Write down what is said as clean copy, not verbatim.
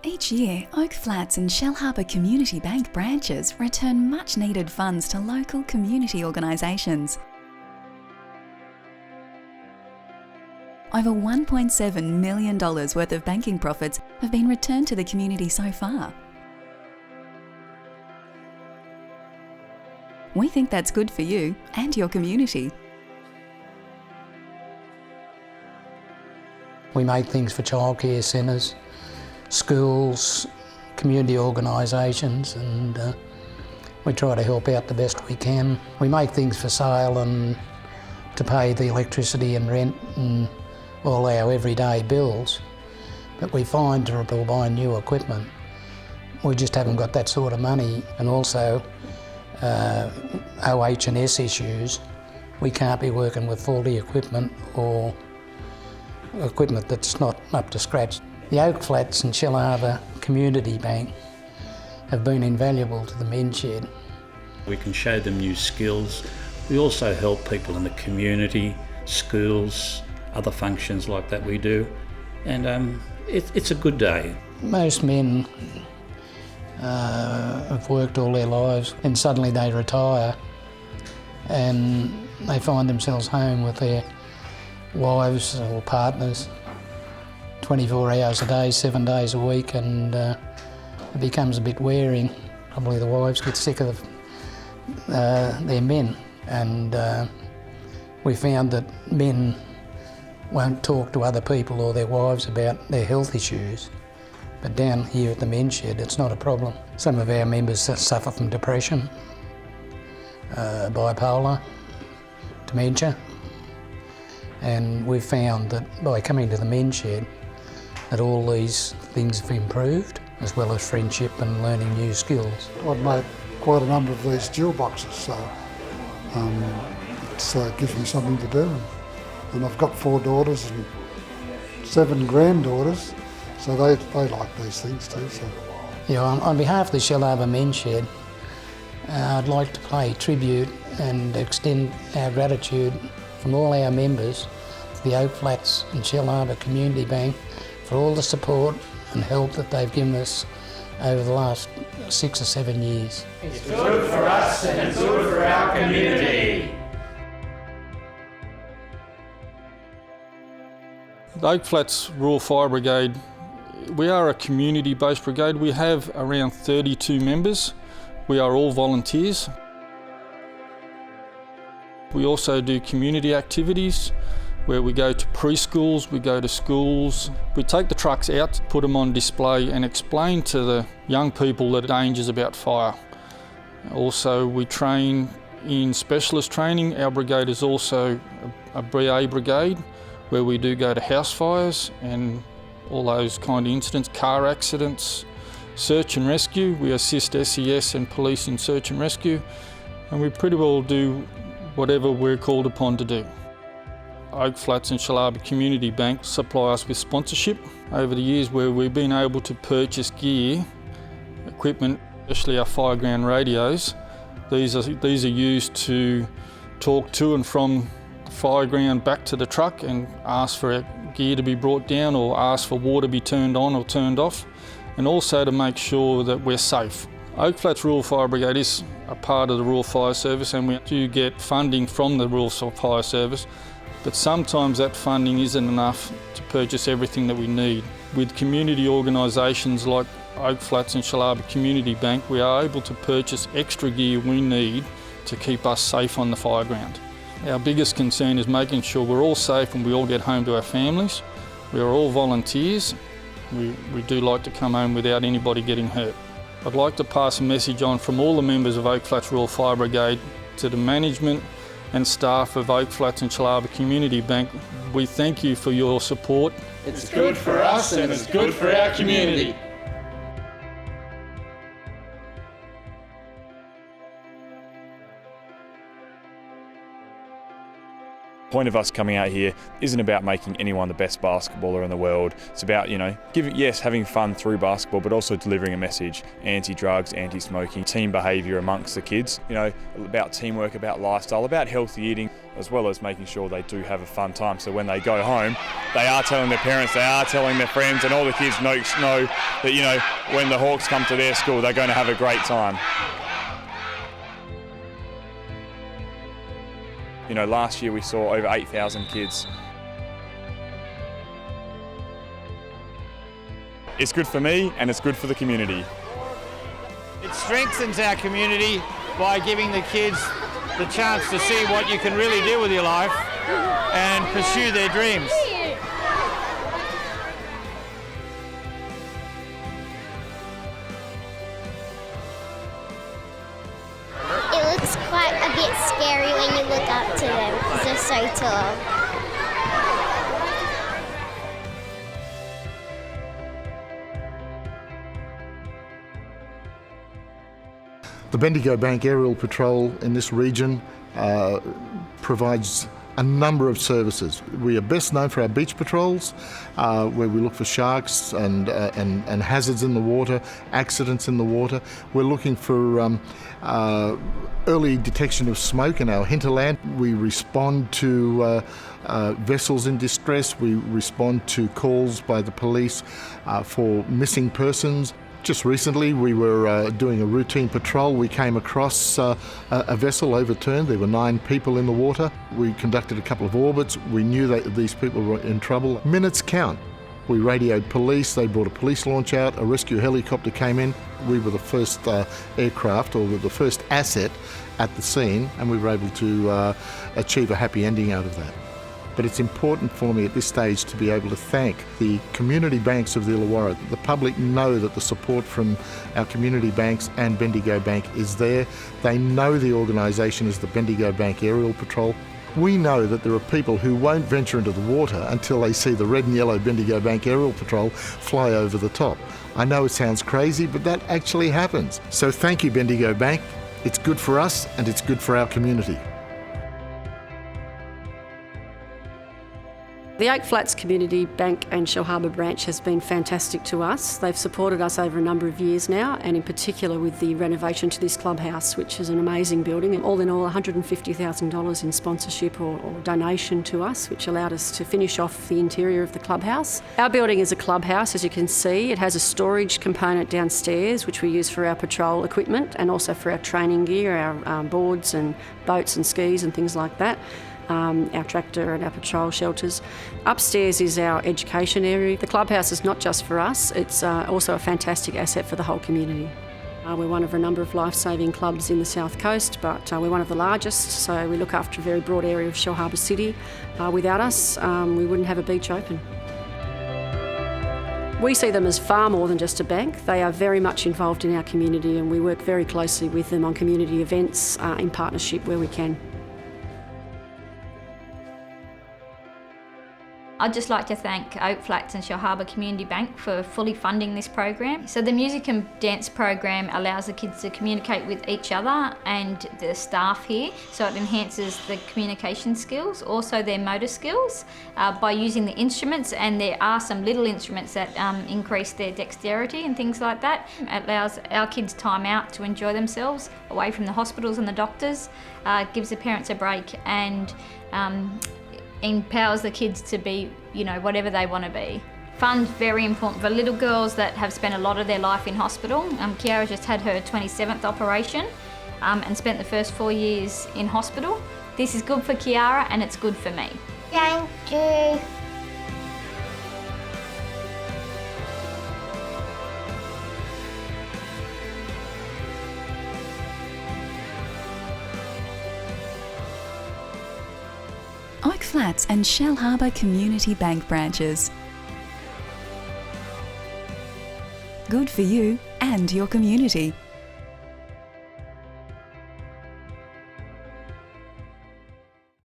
Each year, Oak Flats and Shellharbour Community Bank branches return much needed funds to local community organisations. Over $1.7 million worth of banking profits have been returned to the community so far. We think that's good for you and your community. We make things for childcare centres, schools, community organisations, and we try to help out the best we can. We make things for sale and to pay the electricity and rent and all our everyday bills, but we find to buy new equipment, we just haven't got that sort of money. And also OH&S issues, we can't be working with faulty equipment or equipment that's not up to scratch. The Oak Flats and Shellharbour Community Bank have been invaluable to the men's shed. We can show them new skills. We also help people in the community, schools, other functions like that we do, and it's a good day. Most men have worked all their lives and suddenly they retire and they find themselves home with their wives or partners 24 hours a day, 7 days a week, and it becomes a bit wearing. Probably the wives get sick of their men, and we found that men won't talk to other people or their wives about their health issues. But down here at the men's shed, it's not a problem. Some of our members suffer from depression, bipolar, dementia, and we've found that by coming to the men's shed, that all these things have improved, as well as friendship and learning new skills. I've made quite a number of these jewel boxes, so it gives me something to do. And I've got 4 daughters and 7 granddaughters, so they like these things too. So. Yeah, on behalf of the Shellharbour Men's Shed, I'd like to pay tribute and extend our gratitude from all our members to the Oak Flats and Shellharbour Community Bank for all the support and help that they've given us over the last 6 or 7 years. It's good for us and it's good for our community. The Oak Flats Rural Fire Brigade, we are a community-based brigade. We have around 32 members. We are all volunteers. We also do community activities where we go to preschools, we go to schools. We take the trucks out, put them on display and explain to the young people the dangers about fire. Also, we train in specialist training. Our brigade is also a Brigade brigade where we do go to house fires and all those kind of incidents, car accidents, search and rescue. We assist SES and police in search and rescue, and we pretty well do whatever we're called upon to do. Oak Flats and Shellharbour Community Bank supply us with sponsorship over the years where we've been able to purchase gear, equipment, especially our fireground radios. These are used to talk to and from the fireground back to the truck and ask for gear to be brought down or ask for water to be turned on or turned off, and also to make sure that we're safe. Oak Flats Rural Fire Brigade is a part of the Rural Fire Service, and we do get funding from the Rural Fire Service, but sometimes that funding isn't enough to purchase everything that we need. With community organisations like Oak Flats and Shellharbour Community Bank, we are able to purchase extra gear we need to keep us safe on the fireground. Our biggest concern is making sure we're all safe and we all get home to our families. We are all volunteers. We do like to come home without anybody getting hurt. I'd like to pass a message on from all the members of Oak Flats Rural Fire Brigade to the management and staff of Oak Flats and Shellharbour Community Bank. We thank you for your support. It's good for us and it's good for our community. point of us coming out here isn't about making anyone the best basketballer in the world. It's about, having fun through basketball, but also delivering a message: anti-drugs, anti-smoking, team behaviour amongst the kids. About teamwork, about lifestyle, about healthy eating, as well as making sure they do have a fun time. So when they go home, they are telling their parents, they are telling their friends, and all the kids know that, when the Hawks come to their school, they're going to have a great time. Last year we saw over 8,000 kids. It's good for me and it's good for the community. It strengthens our community by giving the kids the chance to see what you can really do with your life and pursue their dreams. It looks quite a bit scary when you look up to them because they're so tall. The Bendigo Bank Aerial Patrol in this region provides a number of services. We are best known for our beach patrols, where we look for sharks and hazards in the water, accidents in the water. We're looking for early detection of smoke in our hinterland. We respond to vessels in distress. We respond to calls by the police for missing persons. Just recently we were doing a routine patrol. We came across a vessel overturned. There were 9 people in the water. We conducted a couple of orbits. We knew that these people were in trouble. Minutes count. We radioed police. They brought a police launch out. A rescue helicopter came in. We were the first aircraft, or the first asset at the scene, and we were able to achieve a happy ending out of that. But it's important for me at this stage to be able to thank the community banks of the Illawarra. The public know that the support from our community banks and Bendigo Bank is there. They know the organisation is the Bendigo Bank Aerial Patrol. We know that there are people who won't venture into the water until they see the red and yellow Bendigo Bank Aerial Patrol fly over the top. I know it sounds crazy, but that actually happens. So thank you, Bendigo Bank. It's good for us and it's good for our community. The Oak Flats Community Bank and Shellharbour branch has been fantastic to us. They've supported us over a number of years now, and in particular with the renovation to this clubhouse, which is an amazing building, and all in all $150,000 in sponsorship or donation to us, which allowed us to finish off the interior of the clubhouse. Our building is a clubhouse, as you can see. It has a storage component downstairs, which we use for our patrol equipment and also for our training gear, our boards and boats and skis and things like that. Our tractor and our patrol shelters. Upstairs is our education area. The clubhouse is not just for us, it's also a fantastic asset for the whole community. We're one of a number of life-saving clubs in the South Coast, but we're one of the largest, so we look after a very broad area of Shellharbour City. Without us, we wouldn't have a beach open. We see them as far more than just a bank. They are very much involved in our community, and we work very closely with them on community events in partnership where we can. I'd just like to thank Oak Flats and Shellharbour Community Bank for fully funding this program. So the music and dance program allows the kids to communicate with each other and the staff here, so it enhances the communication skills, also their motor skills by using the instruments, and there are some little instruments that increase their dexterity and things like that. It allows our kids time out to enjoy themselves away from the hospitals and the doctors, gives the parents a break, and empowers the kids to be, whatever they want to be. Fun's very important for little girls that have spent a lot of their life in hospital. Kiara just had her 27th operation and spent the first 4 years in hospital. This is good for Kiara and it's good for me. Thank you. Oak Flats and Shellharbour Community Bank branches. Good for you and your community.